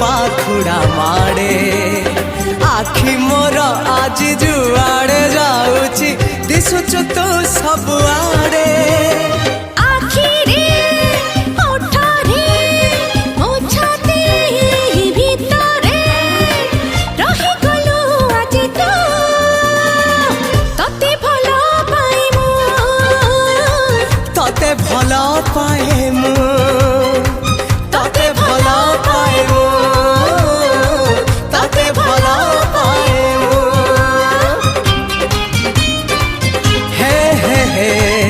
पाखुड़ा माड़े आखि मोर आज जुआड़े जाऊची दिशुचु तू सबुआड़े भल पाए